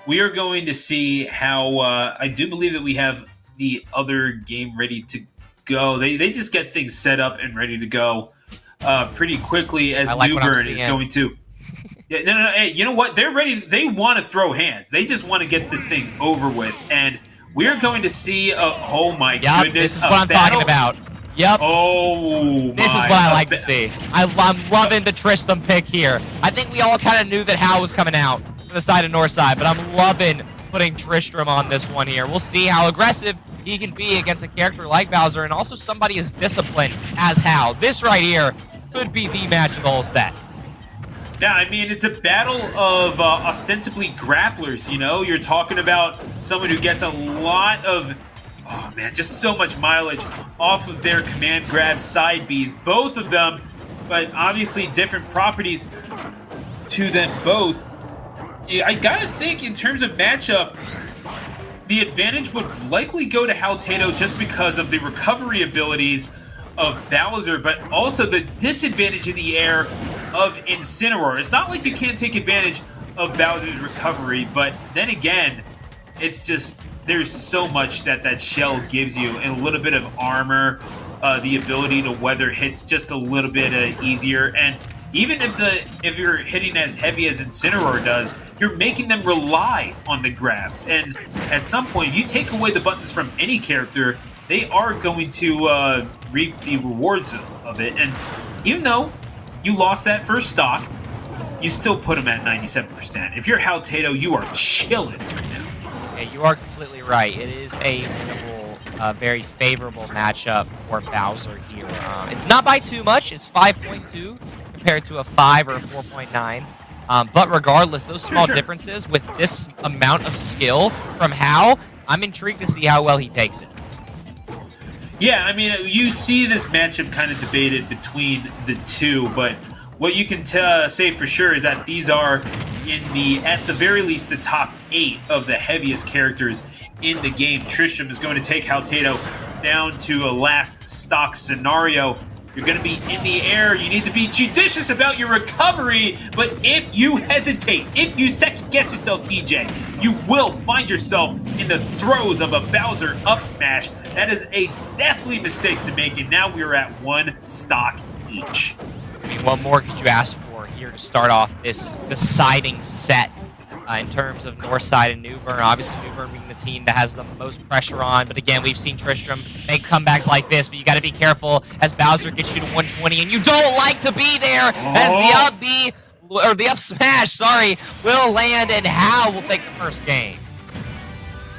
we are going to see how I do believe that we have the other game ready to go. They just get things set up and ready to go pretty quickly, as New Bern is going to. Yeah, no. Hey, you know what? They're ready. They want to throw hands. They just want to get this thing over with. And we are going to see oh my goodness. This is what I'm talking about. Yep. Oh, this is what I like to see. I'm loving the Tristram pick here. I think we all kind of knew that Hal was coming out from the side of Northside, but I'm loving putting Tristram on this one here. We'll see how aggressive he can be against a character like Bowser, and also somebody as disciplined as Hal. This right here could be the match of the whole set. Yeah, I mean, it's a battle of ostensibly grapplers, you know? You're talking about someone who gets a lot of, oh man, just so much mileage off of their command grab side Bs. Both of them, but obviously different properties to them both. I gotta think, in terms of matchup, the advantage would likely go to Hal Tato just because of the recovery abilities of Bowser, but also the disadvantage in the air of Incineroar. It's not like you can't take advantage of Bowser's recovery, but then again, it's just, there's so much that shell gives you, and a little bit of armor, the ability to weather hits just a little bit easier, and even if you're hitting as heavy as Incineroar does, you're making them rely on the grabs, and at some point, if you take away the buttons from any character, they are going to reap the rewards of it. And even though you lost that first stock, you still put them at 97%. If you're Hal Tato, you are chilling right now. Yeah, you are completely right. It is a very favorable matchup for Bowser here. It's not by too much. It's 5.2 compared to a 5 or a 4.9. But regardless, those small differences with this amount of skill from Hal, I'm intrigued to see how well he takes it. Yeah, I mean, you see this matchup kind of debated between the two, but what you can say for sure is that these are, at the very least, the top 8 of the heaviest characters in the game. Tristram is going to take Hal Tato down to a last stock scenario. You're going to be in the air. You need to be judicious about your recovery, but if you hesitate, if you second-guess yourself, DJ, you will find yourself in the throes of a Bowser up smash. That is a deathly mistake to make, and now we are at 1 stock each. I mean, what more could you ask for here to start off this deciding set in terms of Northside and New Bern? Obviously, New Bern being the team that has the most pressure on, but again, we've seen Tristram make comebacks like this, but you got to be careful as Bowser gets you to 120, and you don't like to be there as the up B, or the up smash, sorry, will land, and Hal will take the first game.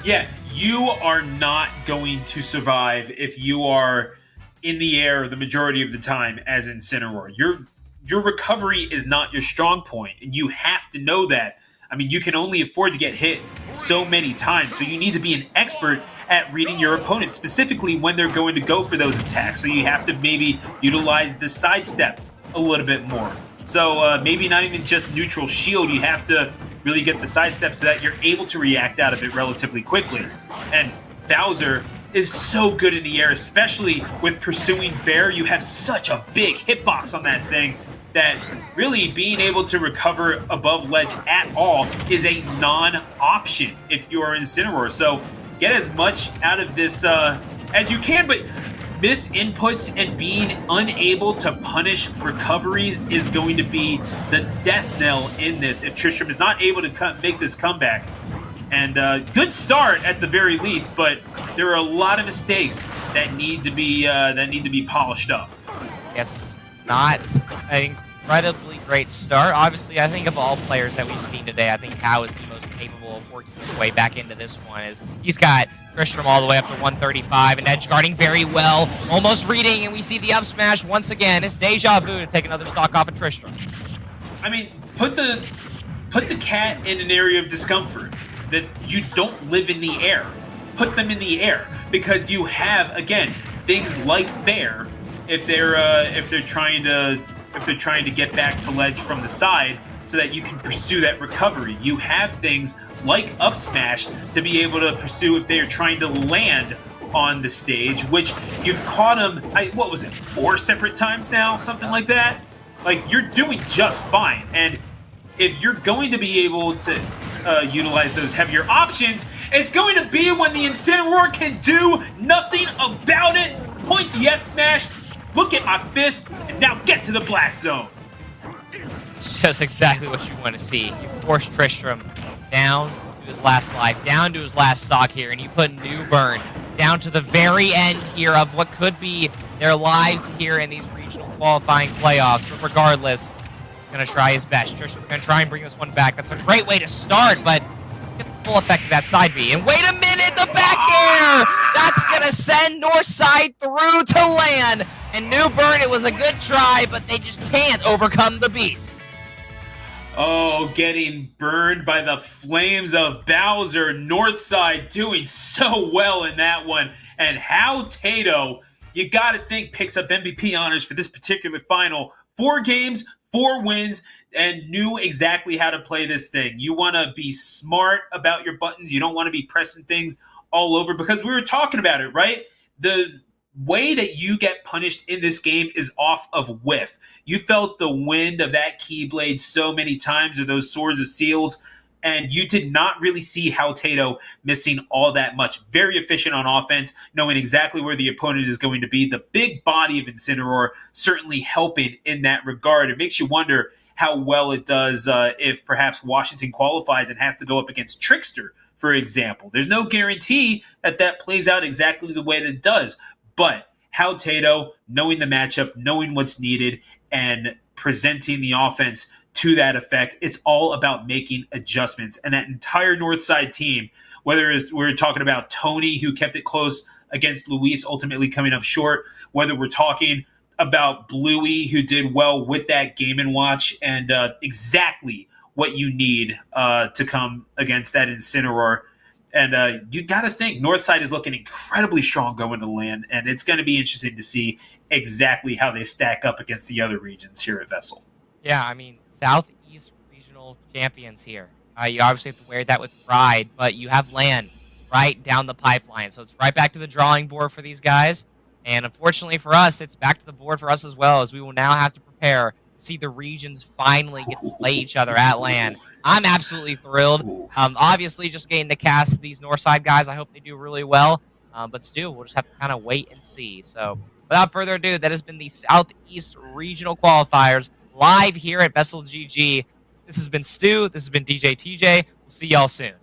Yeah, you are not going to survive if you are in the air the majority of the time as Incineroar. Your recovery is not your strong point, and you have to know that. I mean, you can only afford to get hit so many times, so you need to be an expert at reading your opponent, specifically when they're going to go for those attacks. So you have to maybe utilize the sidestep a little bit more. So maybe not even just neutral shield, you have to really get the sidestep so that you're able to react out of it relatively quickly. And Bowser is so good in the air, especially with pursuing Bear. You have such a big hitbox on that thing that really being able to recover above ledge at all is a non-option if you are Incineroar. So get as much out of this as you can, but miss inputs and being unable to punish recoveries is going to be the death knell in this if Tristram is not able to make this comeback. And good start at the very least, but there are a lot of mistakes that need to be polished up. Yes, not an incredibly great start. Obviously, I think of all players that we've seen today, I think Hao is the most capable of working his way back into this one. As he's got Tristram all the way up to 135 and edge guarding very well, almost reading, and we see the up smash once again. It's deja vu to take another stock off of Tristram. I mean, put the cat in an area of discomfort that you don't live in the air. Put them in the air, because you have, again, things like Bear if they're trying to get back to ledge from the side so that you can pursue that recovery. You have things like up smash to be able to pursue if they are trying to land on the stage, which you've caught them, what was it, 4 separate times now? Something like that? Like, you're doing just fine. And if you're going to be able to utilize those heavier options, it's going to be when the Incineroar can do nothing about it. Point the F smash, look at my fist, and now get to the blast zone. It's just exactly what you want to see. You force Tristram down to his last life, down to his last stock here, and you put New Bern down to the very end here of what could be their lives here in these regional qualifying playoffs. But regardless, he's going to try his best. Tristram's going to try and bring this one back. That's a great way to start, but get the full effect of that side B. And wait a minute, the back air! That's going to send Northside through to land. And New Bern, it was a good try, but they just can't overcome the beast. Oh, getting burned by the flames of Bowser. Northside doing so well in that one. And how Tato, you got to think, picks up MVP honors for this particular final. 4 games, 4 wins, and knew exactly how to play this thing. You want to be smart about your buttons. You don't want to be pressing things all over, because we were talking about it, right? The way that you get punished in this game is off of whiff. You felt the wind of that Keyblade so many times, or those Swords of Seals, and you did not really see how Tato missing all that much. Very efficient on offense, knowing exactly where the opponent is going to be. The big body of Incineroar certainly helping in that regard. It makes you wonder how well it does if perhaps Washington qualifies and has to go up against Trickster, for example. There's no guarantee that that plays out exactly the way that it does. But how Tato, knowing the matchup, knowing what's needed, and presenting the offense to that effect, it's all about making adjustments. And that entire Northside team, whether we're talking about Tony, who kept it close against Luis, ultimately coming up short, whether we're talking about Bluey, who did well with that Game & Watch, and exactly what you need to come against that Incineroar. And you got to think Northside is looking incredibly strong going to land, and it's going to be interesting to see exactly how they stack up against the other regions here at VESL. Yeah, I mean, Southeast Regional champions here. You obviously have to wear that with pride, but you have land right down the pipeline. So it's right back to the drawing board for these guys. And unfortunately for us, it's back to the board for us as well, as we will now have to prepare see the regions finally get to play each other at LAN. I'm absolutely thrilled. Obviously, just getting to cast these Northside guys, I hope they do really well. But still, we'll just have to kind of wait and see. So, without further ado, that has been the Southeast Regional Qualifiers live here at VESL GG. This has been Stu. This has been DJ TJ. We'll see y'all soon.